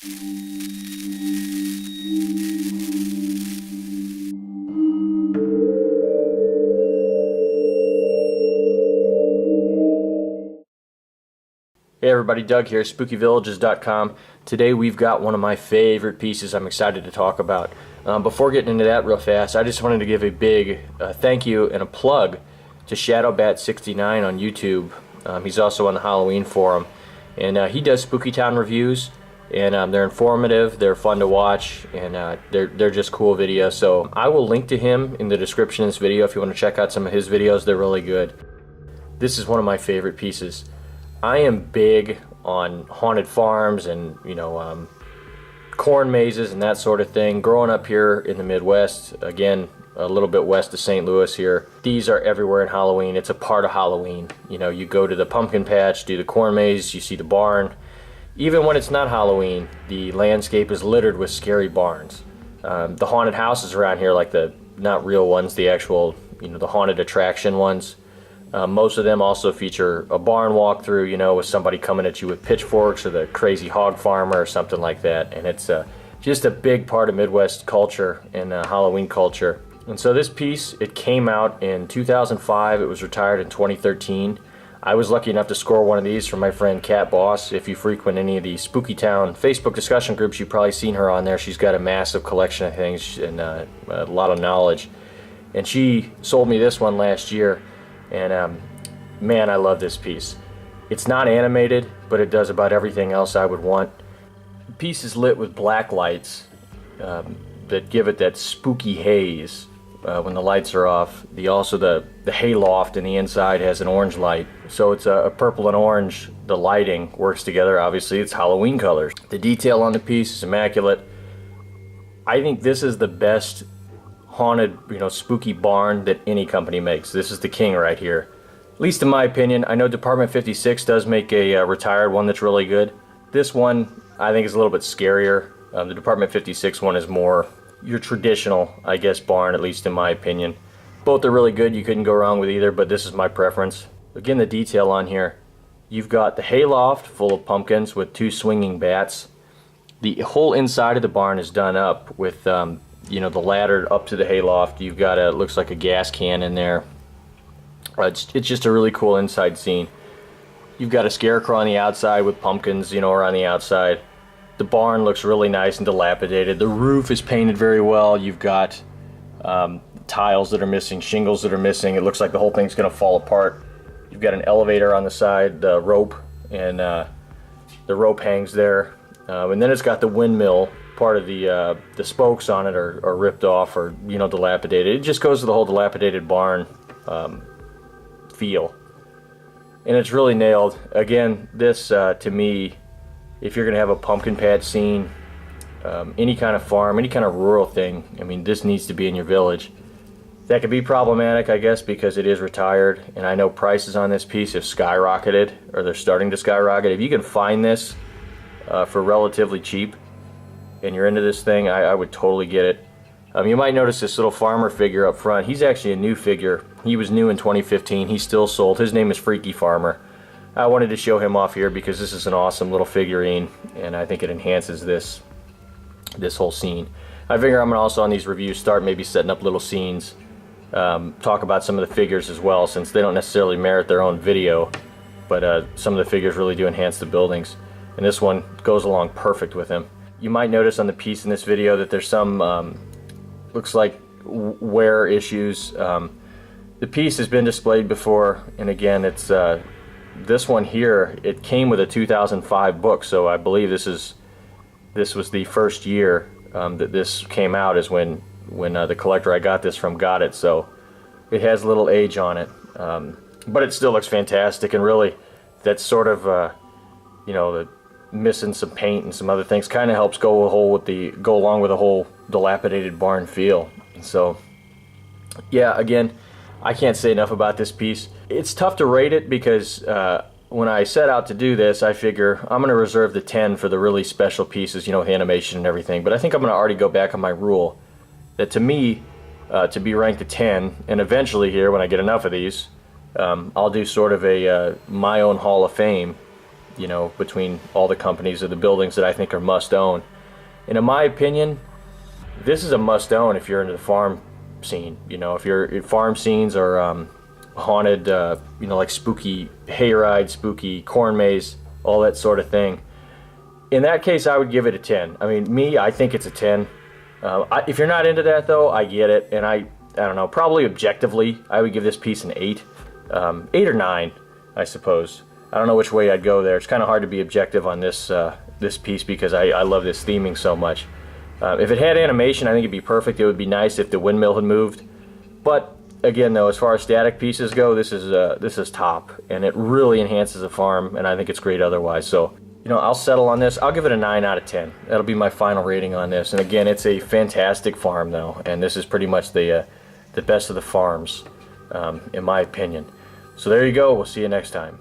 Hey everybody, Doug here, spookyvillages.com. Today we've got one of my favorite pieces I'm excited to talk about. Before getting into that real fast, I just wanted to give a big thank you and a plug to ShadowBat69 on YouTube. He's also on the Halloween forum, and he does Spooky Town reviews, and they're informative, they're fun to watch, and they're just cool videos. So I will link to him in the description of this video if you want to check out some of his videos. They're really good. This is one of my favorite pieces. I am big on haunted farms and, corn mazes and that sort of thing. Growing up here in the Midwest, again, a little bit west of St. Louis here, these are everywhere in Halloween. It's a part of Halloween. You go to the pumpkin patch, do the corn maze, you see the barn. Even when it's not Halloween, the landscape is littered with scary barns. The haunted houses around here, like the not real ones, the actual, the haunted attraction ones. Most of them also feature a barn walkthrough, with somebody coming at you with pitchforks, or the crazy hog farmer or something like that. And it's just a big part of Midwest culture and Halloween culture. And so this piece, it came out in 2005. It was retired in 2013. I was lucky enough to score one of these from my friend Kat Boss. If you frequent any of the Spooky Town Facebook discussion groups, you've probably seen her on there. She's got a massive collection of things and a lot of knowledge. And she sold me this one last year. And man, I love this piece. It's not animated, but it does about everything else I would want. The piece is lit with black lights that give it that spooky haze when the lights are off. The hayloft in the inside has an orange light, so it's a purple and orange. The lighting works together. Obviously, it's Halloween colors. The detail on the piece is immaculate. I think this is the best haunted, spooky barn that any company makes. This is the king right here, at least in my opinion. I know Department 56 does make a retired one that's really good. This one I think is a little bit scarier. The Department 56 one is more your traditional, I guess, barn, at least in my opinion. Both are really good. You couldn't go wrong with either, but this is my preference. Again, the detail on here. You've got the hayloft full of pumpkins with 2 swinging bats. The whole inside of the barn is done up with the ladder up to the hayloft. You've got it looks like a gas can in there. It's just a really cool inside scene. You've got a scarecrow on the outside with pumpkins, around the outside. The barn looks really nice and dilapidated. The roof is painted very well. You've got tiles that are missing, shingles that are missing. It looks like the whole thing's going to fall apart. You've got an elevator on the side, the rope, and the rope hangs there. And then it's got the windmill. Part of the spokes on it are ripped off or dilapidated. It just goes to the whole dilapidated barn feel, and it's really nailed. Again, this to me, if you're gonna have a pumpkin patch scene, any kind of farm, any kind of rural thing, I mean, this needs to be in your village. That could be problematic, I guess, because it is retired, and I know prices on this piece have skyrocketed, or they're starting to skyrocket. If you can find this for relatively cheap, and you're into this thing, I would totally get it. You might notice this little farmer figure up front. He's actually a new figure. He was new in 2015. He's still sold. His name is Freaky Farmer. I wanted to show him off here because this is an awesome little figurine, and I think it enhances this whole scene. I figure I'm gonna also on these reviews start maybe setting up little scenes, talk about some of the figures as well, since they don't necessarily merit their own video, but some of the figures really do enhance the buildings, and this one goes along perfect with him. You might notice on the piece in this video that there's some, looks like wear issues. The piece has been displayed before, and again, it's this one here. It came with a 2005 book, so I believe this was the first year that this came out, is when the collector I got this from got it. So it has a little age on it, but it still looks fantastic. And really, that's sort of the missing some paint and some other things kind of helps go along with the whole dilapidated barn feel. So yeah, again, I can't say enough about this piece. It's tough to rate it because when I set out to do this, I figure I'm going to reserve the 10 for the really special pieces, with animation and everything. But I think I'm going to already go back on my rule that to me, to be ranked a 10, and eventually here when I get enough of these, I'll do sort of a my own Hall of Fame. you know, between all the companies or the buildings that I think are must own. And in my opinion, this is a must own if you're into the farm scene. You know, if your farm scenes are haunted, you know, like spooky hayride, spooky corn maze, all that sort of thing. In that case, I would give it a 10. I mean, I think it's a 10. If you're not into that, though, I get it. And I don't know, probably objectively, I would give this piece an 8. 8 or 9, I suppose. I don't know which way I'd go there. It's kind of hard to be objective on this this piece because I love this theming so much. If it had animation, I think it'd be perfect. It would be nice if the windmill had moved. But again, though, as far as static pieces go, this is top, and it really enhances the farm, and I think it's great otherwise. So, you know, I'll settle on this. I'll give it a 9 out of 10. That'll be my final rating on this. And again, it's a fantastic farm, though, and this is pretty much the best of the farms, in my opinion. So there you go. We'll see you next time.